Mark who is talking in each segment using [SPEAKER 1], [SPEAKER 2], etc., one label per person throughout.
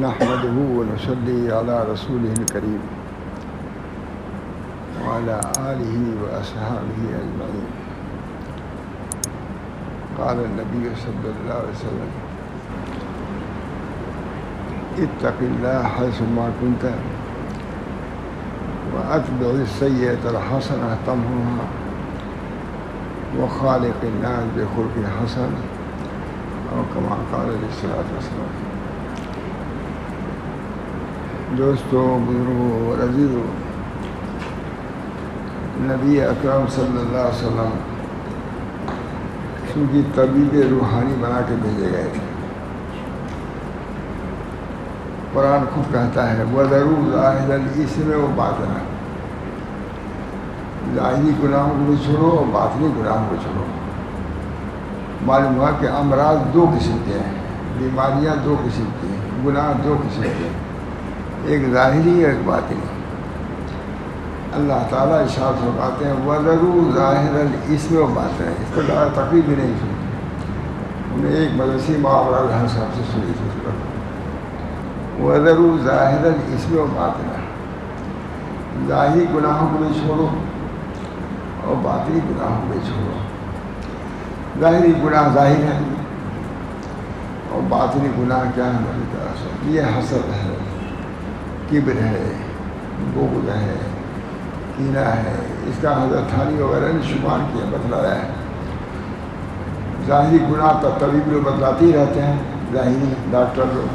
[SPEAKER 1] نحمده ونصلي على رسوله الكريم وعلى آله وأصحابه أجمعين. قال النبي صلى الله عليه وسلم: اتق الله حيثما كنت وأتبع السيئة الحسنة تمحها وخالق الناس بخلق حسن، أو كما قال علیہ الصلوۃ والسلام. دوستو، بزرگوں اور عزیزو، نبی اکرم صلی اللہ علیہ وسلم کی طبیب روحانی بنا کے بھیجے گئے تھے. قرآن خوب کہتا ہے وَذَرُوا ظَاهِرَ الْإِثْمِ وَبَاطِنَهُ، ظاہری گناہوں کو بھی چھوڑو اور باطنی گناہوں کو چھوڑو. معلوم ہوا کہ امراض دو قسم کے ہیں، بیماریاں دو قسم کی ہیں، گناہ دو قسم کے ہیں، ایک ظاہری اور ایک باطنی. اللہ تعالیٰ ارشاد فرماتے ہیں وَذَرُوا ظَاهِرَ الْإِثْمِ وَبَاطِنَهُ. اس کو زیادہ تقریب بھی نہیں سنی. ہم نے ایک مدرسی محاورہ الحمد صاحب سے سنی تھی اس پر. وَذَرُوا ظَاهِرَ الْإِثْمِ وَبَاطِنَهُ، ظاہری گناہوں کو بھی چھوڑو اور باطنی گناہوں کو بھی چھوڑو. ظاہری گناہ ظاہر ہے اور باطنی گناہ کیا ہے ہماری طرف سے؟ یہ حسد ہے، کبر ہے، بغض ہے، کینہ ہے. اس کا حضرت تھانی وغیرہ نے شمار کیا، بتلایا ہے. ظاہری گناہ تو طبیب لوگ بتلاتے ہی رہتے ہیں، ظاہری ڈاکٹر لوگ.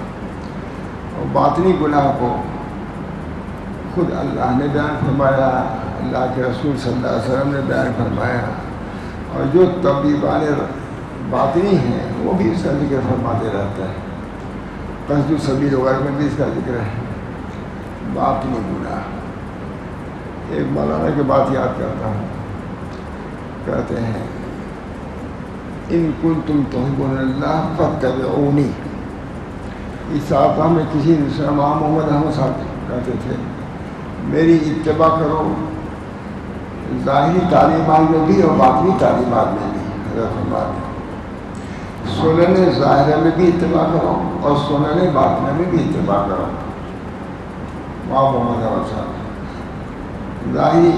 [SPEAKER 1] اور باطنی گناہ کو خود اللہ نے بیان فرمایا، اللہ کے رسول صلی اللہ علیہ وسلم نے بیان فرمایا، اور جو طبیبان باطنی ہیں وہ بھی اس کا ذکر فرماتے رہتے ہیں. قصد السبیل وغیرہ میں بھی اس کا ذکر ہے. باطنی گناہ. ایک مولانا کی بات یاد کرتا ہوں، کہتے ہیں ان کنتم تحبون اللہ فاتبعونی. اس صحابہ میں کسی دوسرا امام محمد احمد صاحب کہتے تھے میری اتباع کرو، ظاہری تعلیمات میں بھی اور باطنی تعلیمات میں بھی. حضرت فرماتے ہیں سنن ظاہرہ میں بھی اتباع کرو اور سنن باطنہ میں بھی اتباع کرو. امام محمد احمد صاحب ظاہری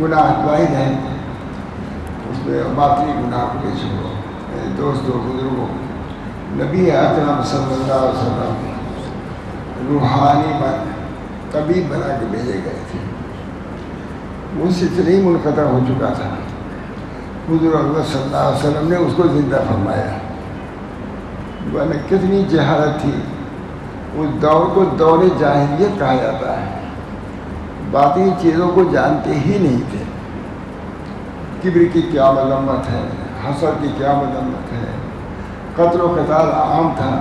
[SPEAKER 1] گناہ ظاہر ہیں، اس میں باطنی گناہ کو بھی چھوڑو. دوستو، بزرگوں، نبی اکرم صلی اللہ علیہ وسلم روحانی طبیب بنا کے بھیجے گئے تھے. وہ سلسلہ منقطع ہو چکا تھا. حضور اکرم صلی اللہ علیہ وسلم نے اس کو زندہ فرمایا. ورنہ کتنی جہالت تھی. اس دور کو دور جاہلیت کہا جاتا ہے. باقی چیزوں کو جانتے ہی نہیں تھے. کبر کی کیا مذمت ہے، حسد کی کیا مذمت ہے. قتل و قتال عام تھا.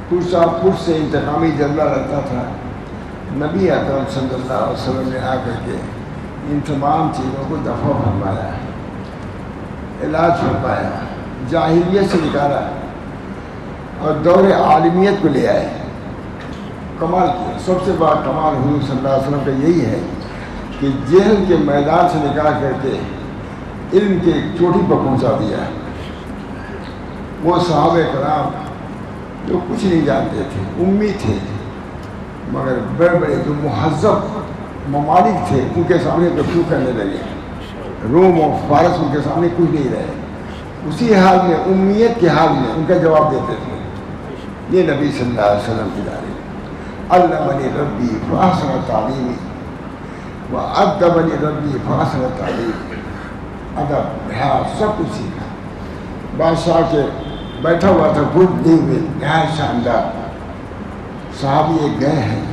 [SPEAKER 1] پرسا پرس سے انتقامی جذبہ رہتا تھا. نبی اکرم صلی اللہ علیہ وسلم نے آ کر کے ان تمام چیزوں کو دفع فرمایا، علاج فرمایا، جاہلیت سے نکالا اور دور عالمیت کو لے آئے. کمال کیا. سب سے بڑا کمال حضور صلی اللہ علیہ وسلم کا یہی ہے کہ جہل کے میدان سے نکال کر کے علم کے چوٹی پر پہنچا دیا. وہ صحابہ کرام جو کچھ نہیں جانتے تھے، امی تھے، مگر بڑے بڑے جو مہذب ممالک تھے ان کے سامنے گفتگو کرنے لگے. روم اور فارس ان کے سامنے کچھ نہیں رہے. اسی حال میں، امیت کے حال میں ان کا جواب دیتے تھے. یہ نبی صلی اللہ علیہ وسلم کی تعلیم. علمنی ربی فاحسن تعلیمی وادبنی ربی فاحسن تعلیمی. ادب، لحاظ، سب کچھ سیکھا. بادشاہ کے بیٹھا ہوا تھا خود نہیں ہوئے، نہایت شاندار. صحابی ایک گئے ہیں،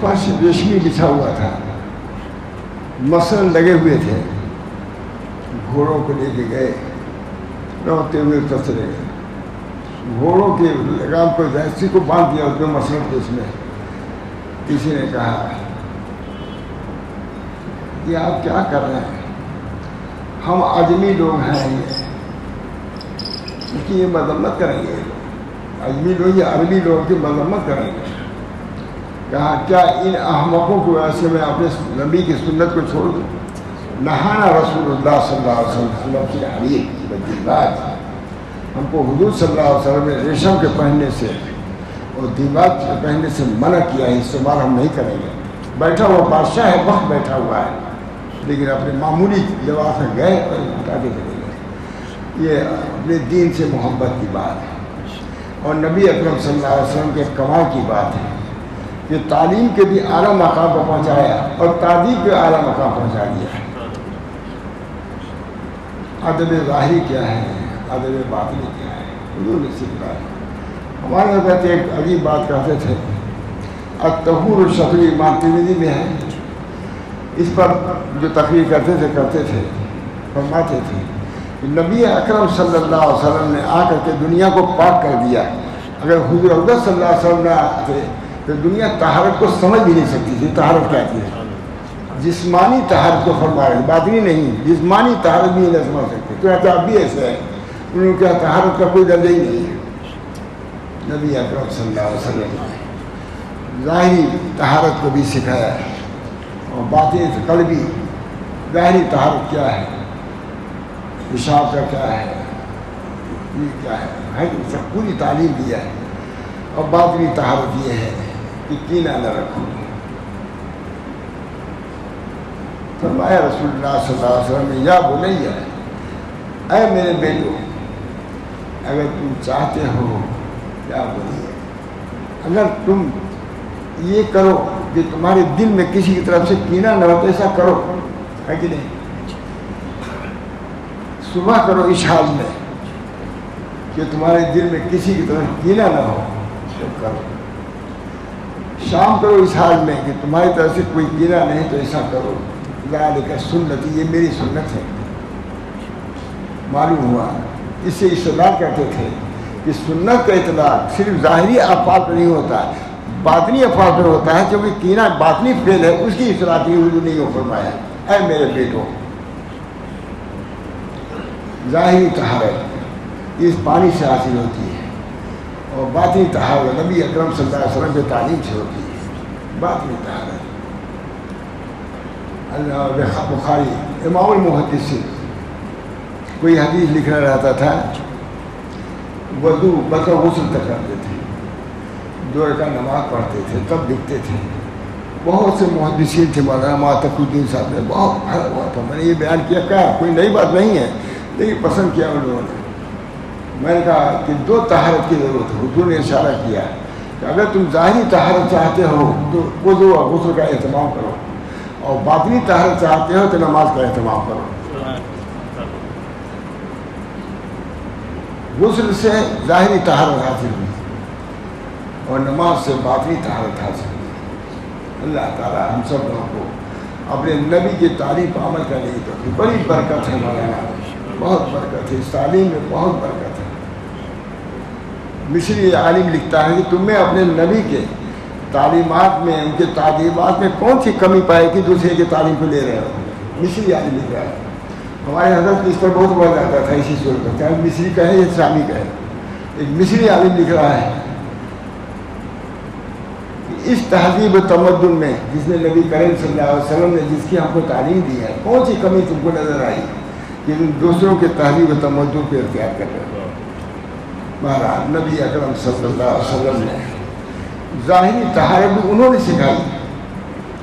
[SPEAKER 1] فرش ریشمی بچھا ہوا تھا، مسل لگے ہوئے تھے. گھوڑوں کو لے کے گئے، روتے ہوئے چلے گئے. گھوڑوں کے لگام کو رسی کو باندھ دیا اس میں مسل کے. اس میں کسی نے کہا یہ آپ کیا کر رہے ہیں؟ ہم آدمی لوگ ہیں، ان کی یہ مذمت کریں گے. آدمی لوگ یہ عربی لوگوں کی مذمت کریں گے. کہا کیا ان احمقوں کو ایسے میں اپنے نبی کی سنت کو چھوڑ دوں؟ نہانا رسول اللہ صلی اللہ علیہ وسلم کی حدیث ہم کو حضور صلی اللہ علیہ وسلم نے ریشم کے پہننے سے اور دیباج کے پہننے سے منع کیا ہے، استعمال ہم نہیں کریں گے۔ بیٹھا ہوا بادشاہ ہے، وقت بیٹھا ہوا ہے، لیکن اپنے معمولی لباس میں گئے اور اٹھا کے چلے گئے۔ یہ اپنے دین سے محبت کی بات ہے، اور نبی اکرم صلی اللہ علیہ وسلم کے کمال کی بات ہے کہ تعلیم کے بھی اعلیٰ مقام پر پہنچایا اور تعدیب کے اعلیٰ مقام پہنچا دیا ہے۔ ادب ظاہری کیا ہے، ادب باطنی کیا ہے، حضور نے سکھایا ہے۔ ہمارے حضرت ایک عجیب بات کہتے تھے، الطہور الشفیع امام ترمذی میں ہے، اس پر جو تقریر کرتے تھے فرماتے تھے کہ نبی اکرم صلی اللہ علیہ وسلم نے آ کر کے دنیا کو پاک کر دیا۔ اگر حضور اقدس صلی اللہ علیہ وسلم نہ آتے تو دنیا طہارت کو سمجھ بھی نہیں سکتی تھی۔ طہارت کیا تھی؟ جسمانی طہارت کو فرما رہے، باطنی نہیں، جسمانی طہارت بھی نہیں سمجھ سکتے۔ تو ایسا اب بھی ایسے ہے، انہوں نے کیا طہارت کا کوئی درجہ ہی نہیں ہے۔ نبی اکرم صلی اللہ علیہ وسلم نے ظاہری طہارت کو بھی سکھایا ہے، اور باطنی قلبی ظاہری طہارت کیا ہے، پیشاب کا کیا ہے، یہ کیا ہے، سب پوری تعلیم دیا ہے۔ اور باطنی طہارت یہ ہے کہ کینہ نہ رکھو۔ فرمایا رسول اللہ صلی اللہ علیہ وسلم نے، یا بنیا، اے میرے بیٹو، اگر تم چاہتے ہو، یا بنیا، اگر تم یہ کرو کہ تمہارے دل میں کسی کی طرف سے کینہ نہ ہو تو ایسا کرو، ہے کہ نہیں؟ صبح کرو اس حال میں کہ تمہارے دل میں کسی کی طرف کینہ نہ ہو تو کرو، شام کرو اس حال میں کہ تمہاری طرف سے کوئی کینہ نہیں تو ایسا کرو۔ ذالک سنتی، یہ میری سنت ہے۔ معلوم ہوا اس سے اصطلاح کرتے تھے کہ سنت کا اطلاق صرف ظاہری افعال پر نہیں ہوتا، باطنی افعال پر ہوتا ہے۔ کیونکہ کینہ باطنی فعل ہے، اس کی اصطلاح کی حضور نے یہ فرمایا، اے میرے بیٹو، ظاہری طہارت اس پانی سے حاصل ہوتی ہے، اور باطنی طہارت نبی اکرم صلی اللہ علیہ وسلم کی تعلیم سے ہوتی ہے۔ باطنی طہارت بخاری امام المحدثین کوئی حدیث لکھنا رہتا تھا، وضو بطور غسل تک کرتے تھے، 2 رکعت نماز پڑھتے تھے، تب لکھتے تھے۔ بہت سے محدثین تھے، مولانا تقی الدین صاحب نے بہت بھرا ہوا تھا۔ میں نے یہ بیان کیا، کوئی نئی بات نہیں ہے، لیکن پسند کیا ان لوگوں نے۔ میں نے کہا کہ 2 طہارت کی ضرورت ہے۔ حضور نے اشارہ کیا کہ اگر تم ظاہری طہارت چاہتے ہو تو وضو اور غسل کا اہتمام کرو، اور باطنی طہارت چاہتے ہو تو نماز کا اہتمام کرو۔ غسل سے ظاہری طہارت حاصل ہوئی اور نماز سے باطنی طہارت حاصل ہوئی۔ اللہ تعالیٰ ہم سب لوگوں کو اپنے نبی کی تعلیم پر عمل کرنے کی توفیق۔ بڑی برکت ہے مولانا، بہت برکت ہے، اس تعلیم میں بہت برکت ہے۔ مصری عالم لکھتا ہے کہ تم میں اپنے نبی کے تعلیمات میں، ان کے تعلیمات میں کون سی کمی پائے کہ دوسرے کی تعلیم کو لے رہے ہو؟ مصری عالم لکھ رہا ہے۔ ہمارے حضرت اس پر بہت مزہ آتا تھا اسی صورت پر، چاہے مصری کا ہے یا شامی کا ہے۔ ایک مصری عالم لکھ رہا ہے کہ اس تہذیب و تمدن میں جس نے نبی کریم صلی اللہ علیہ وسلم نے جس کی ہم کو تعلیم دی ہے، کون سی کمی تم کو نظر آئی کہ تم دوسروں کے تہذیب و تمدن کو اختیار کر رہے ہو؟ مہاراج نبی اکرم صلی اللہ علیہ وسلم نے ظاہری طہارت بھی انہوں نے سکھائی،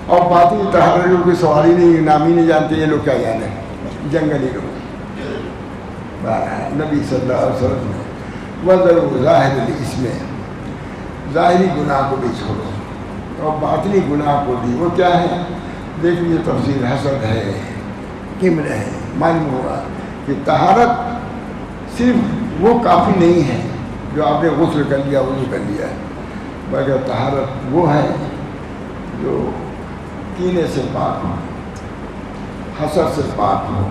[SPEAKER 1] اور باطنی طہارت جو کوئی سوال ہی نہیں، نامی نہیں جانتے یہ لوگ کیا جانے، جنگلی لوگ۔ مہاراج نبی صلی اللہ علیہ وسلم نے وَذَرُوا ظَاهِرَ الْإِثْمِ، ظاہری گناہ کو بھی چھوڑو اور باطنی گناہ کو بھی۔ وہ کیا ہے؟ دیکھ لیجیے تفصیل، حسد ہے، کبر ہے۔ معلوم ہوا کہ طہارت صرف وہ کافی نہیں ہے جو آپ نے غسل کر لیا، وضو کر لیا ہے، بلکہ طہارت وہ ہے جو کینے سے پاک ہو، حسد سے پاک ہو،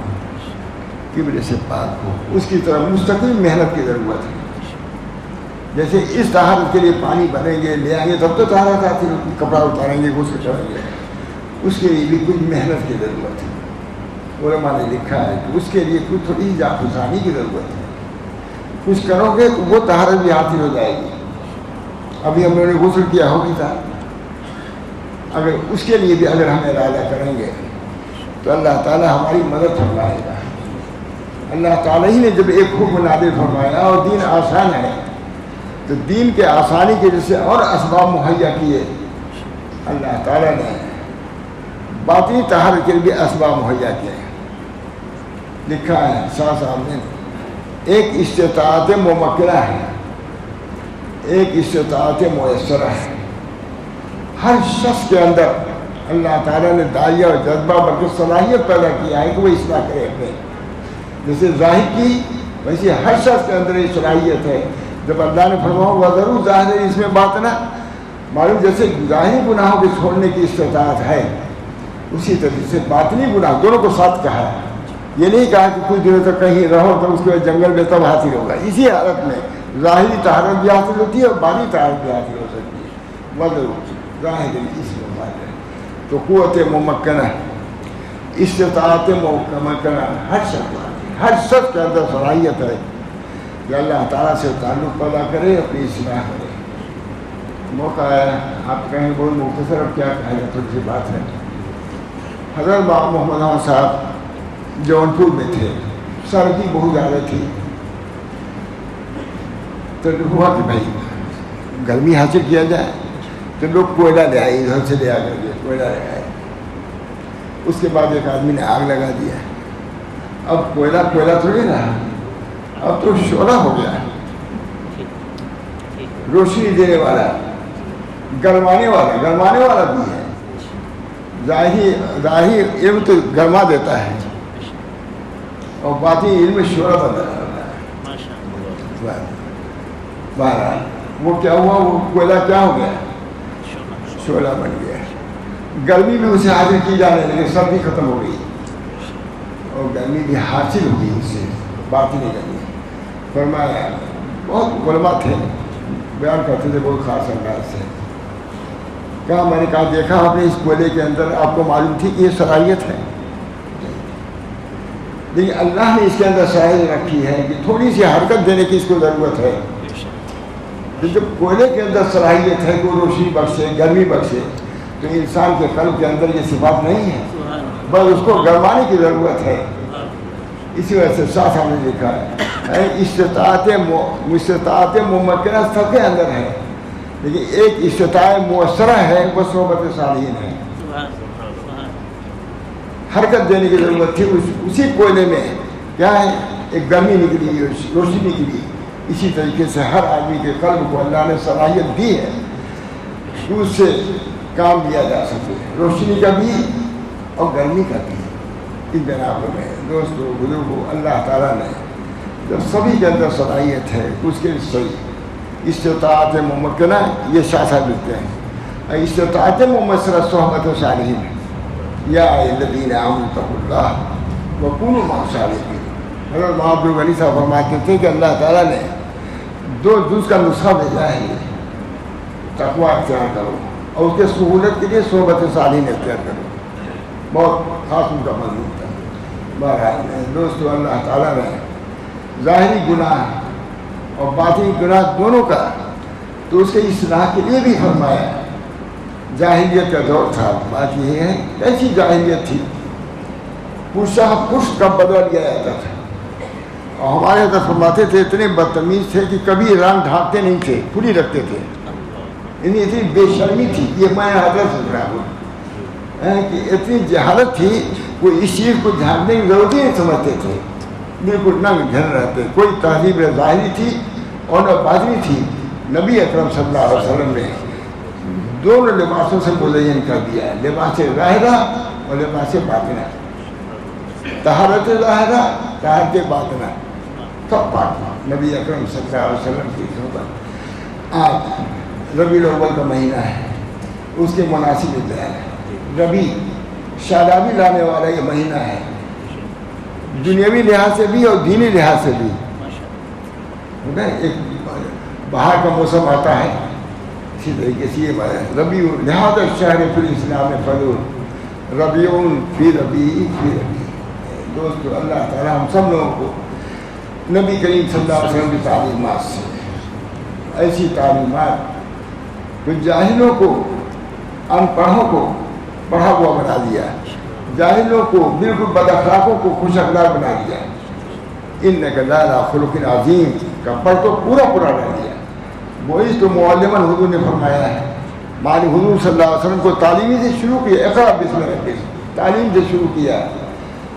[SPEAKER 1] کبر سے پاک ہو۔ اس کی طرف مستقل محنت کی ضرورت ہے۔ جیسے اس طہارت کے لیے پانی بھریں گے، لے آئیں گے، تب تو طہارت آتی ہے، کپڑا اتاریں گے، غسل کریں گے، اس کے لیے بھی کچھ محنت کی ضرورت ہے۔ علماء نے لکھا ہے کہ اس کے لیے کچھ تھوڑی جاسوسانی کی ضرورت ہے۔ کچھ کرو گے تو وہ طہارت بھی حاصل ہو جائے گی۔ ابھی ہم نے غسل کیا ہوگی تھا، اگر اس کے لیے بھی اگر ہم ارادہ کریں گے تو اللہ تعالیٰ ہماری مدد فرمائے گا۔ اللہ تعالیٰ ہی نے جب ایک حکم نازل فرمایا اور دین آسان ہے تو دین کے آسانی کے جیسے اور اسباب مہیا کیے اللہ تعالیٰ نے باطنی طہارت کے لیے اسباب مہیا کیے. لکھا ہے شاہ صاحب نے ایک استطاعت ممکنہ ہے، ایک استطاعت میسرہ ہے. ہر شخص کے اندر اللہ تعالیٰ نے داعیہ اور جذبہ بلکہ صلاحیت پیدا کیا ہے کہ وہ اصلاح کرے اپنے. جیسے ظاہر کی ویسے ہر شخص کے اندر یہ صلاحیت ہے. جب اللہ نے فرمایا وہ ضرور ظاہر ہے اس میں بات نہ معلوم، جیسے ظاہری گناہوں کو چھوڑنے کی استطاعت ہے اسی طریقے سے باطنی گناہ دونوں کو ساتھ کہا ہے. یہ نہیں کہا کہ کچھ دنوں تک کہیں رہو تو اس کے بعد جنگل میں تب حاصل ہوگا. اسی حالت میں ظاہری طہارت بھی حاصل ہوتی ہے اور باطنی طہارت بھی حاصل ہو سکتی ہے. وضرور ظاہر اس میں ہے تو قوت ممکنہ استطاعت ممکنہ ہر شخص کے اندر صلاحیت ہے کہ اللہ تعالیٰ سے تعلق پیدا کرے، اپنی اصلاح کرے. موقع ہے آپ کہیں بہت مختصر اب کیا کہا جائے تھوڑی سی بات ہے. حضرت محمد احمد صاحب جونپور میں تھے، سردی بہت زیادہ تھی تو ہوا کہ بھائی گرمی حاصل کیا جائے تو لوگ کوئلہ لے آئے، ادھر سے لے آ کر کے کوئلہ لے آئے. اس کے بعد ایک آدمی نے آگ لگا دیا. اب کوئلہ تھوڑی رہا، اب تو شعلہ ہو گیا، روشنی دینے والا، گرمانے والا بھی ہے. ظاہری علم تو گرما دیتا ہے اور باطنی علم شعلہ بنا رہا ہے. بہرحال وہ کیا ہوا، وہ کوئلہ کیا ہو گیا، شعلہ بن گیا. گرمی بھی اسے حاصل کی جانے لگی، سردی ختم ہو گئی اور گرمی بھی حاصل ہوئی اس سے باطنی گرمی. فرمایا بہت علماء تھے بیان کرتے تھے بہت خاص انداز سے. کہا میں نے کہا دیکھا آپ نے اس کوئلے کے اندر آپ کو معلوم تھی کہ یہ صلاحیت ہے، لیکن اللہ نے اس کے اندر صلاحیت رکھی ہے کہ تھوڑی سی حرکت دینے کی اس کو ضرورت ہے. جب کوئلے کے اندر صلاحیت ہے کہ وہ روشنی بخشے، گرمی بخشے، تو انسان کے قلب کے اندر یہ صفات نہیں ہے، بس اس کو گرمانے کی ضرورت ہے. اسی وجہ سے ساتھ ہم نے لکھا ہے استطاعت ممکنہ سب کے اندر ہے، لیکن ایک استطاعت مؤثرہ ہے وہ صحبت صالحین ہے. حرکت دینے کی ضرورت تھی. اسی کوئلے میں کیا ہے ایک گرمی نکلی، روشنی نکلی. اسی طریقے سے ہر آدمی کے قلب کو اللہ نے صلاحیت دی ہے کہ اس سے کام لیا جا سکے، روشنی کا بھی اور گرمی کا بھی. ان جناب میں دوستو بزرگوں اللہ تعالیٰ نے جب سبھی کے اندر صلاحیت ہے اس کے صحیح استطاعت ممکنہ یہ شاہ صاحب لکھتے ہیں استطاعت ممثرہ صحبت صالحین یا الذین آمنوا اتقوا اللہ وکونوا مع الصالحین. حضرت محمد غنی صاحب فرماتے تھے کہ اللہ تعالیٰ نے دو جز کا نسخہ بھیجا ہے، تقویٰ اختیار کرو اور اس کے سہولت کے لیے صحبت صالحین اختیار کرو. بہت خاص ان کا مضمون تھا. بہرحال دوستو اللہ تعالیٰ نے ظاہری گناہ اور باطنی گناہ دونوں کا تو اس کے اصلاح کے لیے بھی فرمایا. جاہلیت کا دور تھا، بات یہ ہے کیسی جاہلیت تھی، پشت کا بدلہ لیا جاتا تھا. اور ہمارے حضرت فرماتے تھے اتنے بدتمیز تھے کہ کبھی رنگ ڈھانکتے نہیں تھے، کھلی رکھتے تھے. انہیں اتنی بے شرمی تھی، یہ میں حضرت سن رہا ہوں کہ اتنی جہالت تھی، کوئی اس چیز کو جھانکنے کی ضرورت ہی نہیں سمجھتے تھے، بالکل ننگ گھن رہتے. کوئی تہذیب ظاہری تھی اور نہ باطنی تھی. نبی اکرم صلی اللہ علیہ وسلم نے دونوں لباسوں سے مزین کر دیا ہے، لباس ظاہرہ اور لباس باطنہ. طہارت ظاہرہ، طہارت باطنہ سب پاک نبی اکرم صلی اللہ علیہ وسلم کی صحبت. آج ربیع الاول کا مہینہ ہے، اس کے مناسب ہے. ربیع شادابی لانے والا یہ مہینہ ہے، دنیاوی لحاظ سے بھی اور دینی لحاظ سے بھی. ایک بہار کا موسم آتا ہے، اسی طریقے سے یہ ربیع لہٰذا شہر فی الاسلام فضول ربیع فی ربیع فی ربیع. دوستو اللہ تعالیٰ ہم سب لوگوں کو نبی کریم صلی اللہ علیہ وسلم کی تعلیمات سے ایسی تعلیمات جو جاہلوں کو، ان پڑھوں کو پڑھا ہوا بنا دیا، جاہلوں کو بالکل بد اخلاقوں کو خوش اخلاق بنا دیا. انک لعلی خلق عظیم کا پڑھ تو پورا رہ دیا. بعثت تو معلماً حضور نے فرمایا ہے. مالی حضور صلی اللہ علیہ وسلم کو تعلیمی سے شروع کیا, اقرا بسم ربک, تعلیم سے شروع کیا,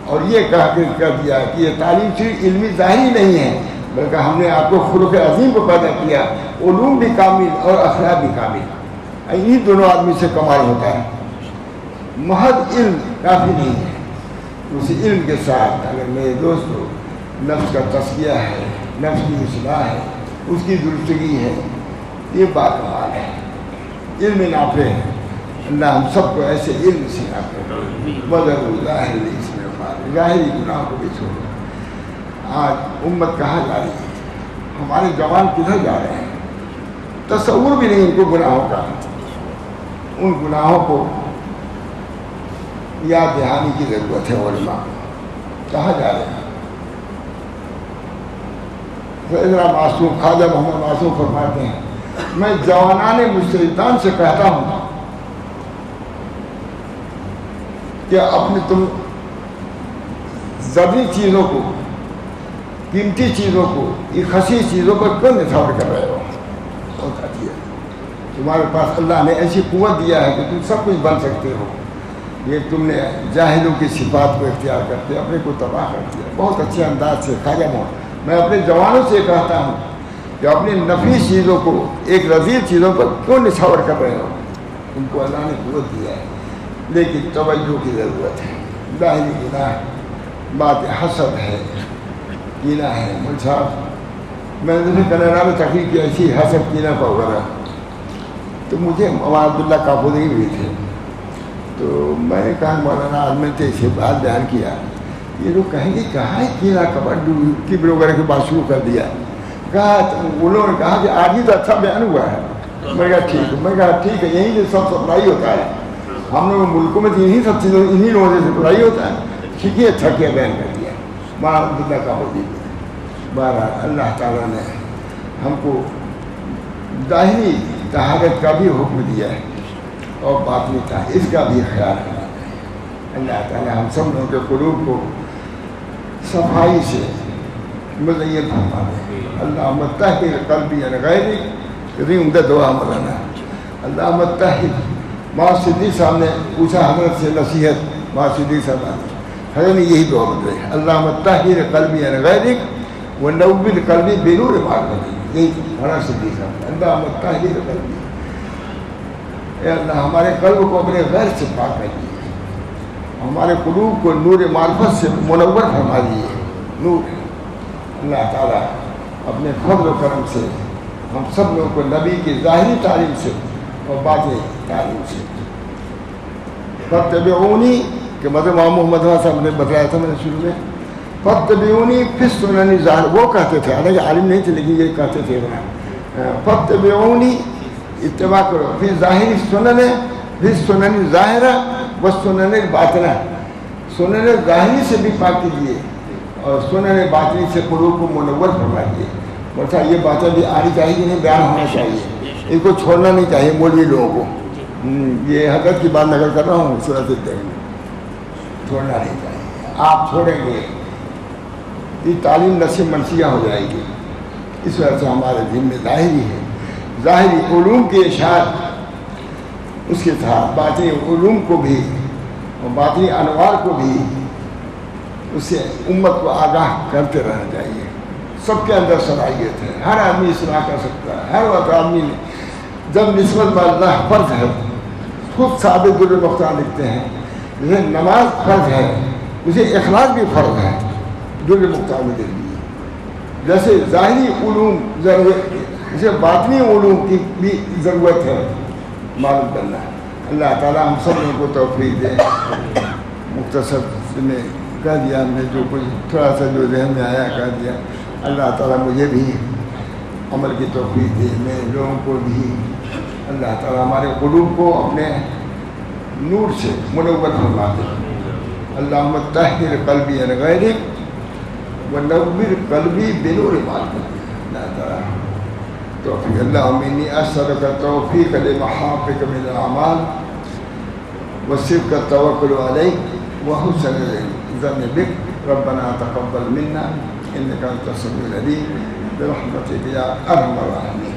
[SPEAKER 1] اور یہ کر دیا کہ یہ تعلیم صرف علمی ظاہری نہیں ہے بلکہ ہم نے آپ کو خلق عظیم کو پیدا کیا, علوم بھی کامل اور اخلاق بھی کامل. انہی دونوں آدمی سے کمال ہوتا ہے. محض علم کافی نہیں ہے, اسی علم کے ساتھ اگر میرے دوستو نفس کا تزکیہ ہے, نفس کی اصلاح ہے, اس کی درستگی ہے, یہ بات کمال ہے. علم نافع ہے. اللہ ہم سب کو ایسے علم سے نافع بدر ظاہر اس میں ظاہری گناہ کو بھی چھوڑو. آج امت کہاں جا رہی ہے, ہمارے جوان کدھر جا رہے ہیں, تصور بھی نہیں ان کو گناہوں کا. ان گناہوں کو یاد دہانی کی ضرورت ہے. علماء کہاں جا رہے ہیں؟ فیضرہ معصوم خواجہ محمد معصوم فرماتے ہیں, میں جوانان مجتہدان سے کہتا ہوں کہ اپنی تم ضروری چیزوں کو, قیمتی چیزوں کو, یہ خسی چیزوں پر کیوں نچھاور کر رہے ہو؟ بہت اچھی ہے. تمہارے پاس اللہ نے ایسی قوت دیا ہے کہ تم سب کچھ بن سکتے ہو. یہ تم نے جاہلوں کی صفات کو اختیار کرتے اپنے کو تباہ کر دیا. بہت اچھے انداز سے خواجہ محمد. میں اپنے جوانوں سے کہتا ہوں کہ اپنی نفیس چیزوں کو ایک رذیل چیزوں پر کیوں نچھاور کر رہے ہو؟ ان کو اللہ نے قوت دیا ہے, لیکن توجہ کی ضرورت ہے. ظاہری گناہ, بات حسد ہے, کینہ ہے. مجھ صاحب میں نے کینیڈا میں تقریر کی ایسی حسد کینہ پر وغیرہ, تو مجھے مولانا عبداللہ کافوری بھی تھے, تو میں نے کہا مولانا عالم نے اسے بات بیان کیا, یہ لوگ کہیں گے کہاں ہے کینہ کبڈ کبر وغیرہ کی بات شروع کر دیا. کہا انہوں نے کہا کہ آج ہی تو اچھا بیان ہوا ہے. میں کہا ٹھیک ہے, میں کہا ٹھیک ہے, یہیں سے سب سپلائی ہوتا ہے. ہم لوگ ملکوں میں تو انہیں سب چیزوں انہیں لوگوں سے سپلائی ہوتا ہے. ٹھیک ہے, اچھا کیا بیان کر دیا مولانا عبداللہ کافوری. بہرحال اللہ تعالیٰ نے ہم کو ظاہری طہارت کا بھی حکم دیا ہے اور باطنی طہارت اس کا بھی خیال رکھنا ہے. اللہ تعالیٰ ہم سب لوگوں کے قلوب کو صفائی سے مزین فرما دے. اللہم طہر قلبی عن غیرک, کتنی عمدہ دعا مولانا. اللہم طہر, ماں صدیق صاحب نے پوچھا حضرت سے نصیحت, ماں صدیق صاحب حضرت نے یہی دعا بتائی, اللہم طہر قلبی عن غیرک ونور قلبی بنور معرفتی. یہی حضرت صدیق صاحب, اللہم طہر قلبی, اے اللہ ہمارے قلب کو اپنے غیر سے پاک کر دیجیے, ہمارے قلوب کو نور معرفت سے منور فرما دیجیے. نور اللہ تعالیٰ اپنے فضل و کرم سے ہم سب لوگوں کو نبی کی ظاہری تعلیم سے اور باطنی تعلیم سے. فاتبعونی کہ مطلب محمد صاحب نے بتایا تھا میں نے شروع میں, فاتبعونی فی السنن ظاہر, وہ کہتے تھے, حالانکہ عالم نہیں تھے لیکن یہ کہتے تھے, فاتبعونی اتباع کرو, فی ظاہری سنن, فی سنن ظاہرہ و سنن باطنہ. سنن ظاہری سے بھی پاک کیجیے اور سنن باطنی سے قلوب کو منور فرمائیے. بلکہ یہ باتیں بھی آنی چاہیے, نہیں بیان ہونا چاہیے, ان کو چھوڑنا نہیں چاہیے مولوی لوگوں کو. یہ حضرت کی بات نقل کر رہا ہوں, صورت الدین چھوڑنا نہیں چاہیے. آپ چھوڑیں گے یہ تعلیم نصیب منسیہ ہو جائے گی. اس وجہ سے ہمارے ذمہ ظاہری ہے, ظاہری علوم کی اشاعت, اس کے ساتھ باطنی علوم کو بھی اور باطنی انوار کو بھی اس سے امت کو آگاہ کرتے رہنا چاہیے. سب کے اندر صلاحیت ہے, ہر آدمی اصلاح کر سکتا ہے. ہر وقت آدمی جب نسبت اللہ فرض ہے, خود ثابت در مختار لکھتے ہیں, جیسے نماز فرض ہے اسے اخلاص بھی فرض ہے در مختار میں دے دیے. جیسے ظاہری علوم ضرورت, جیسے باطنی علوم کی بھی ضرورت ہے معلوم کرنا. اللہ تعالیٰ ہم سب لوگوں کو توفیق دے. مختصر میں کہہ دیا ہم نے, جو کچھ تھوڑا سا جو ذہن میں آیا کہہ دیا. اللہ تعالیٰ مجھے بھی عمل کی توفیق دے, میں لوگوں کو بھی. اللہ تعالیٰ ہمارے قلوب کو اپنے نور سے منور فرما دے. اللہم طہر قلبی عن غیرک ونور قلبی بنور معرفتی. اللہ تعالیٰ توفیق. اللہم انی اسألک توفیق لمحابک من الاعمال وصدق التوکل علیک وحسن الظن بک. ربنا تقبل منا إنك أنت السميع العليم برحمتك يا أرحم الراحمين.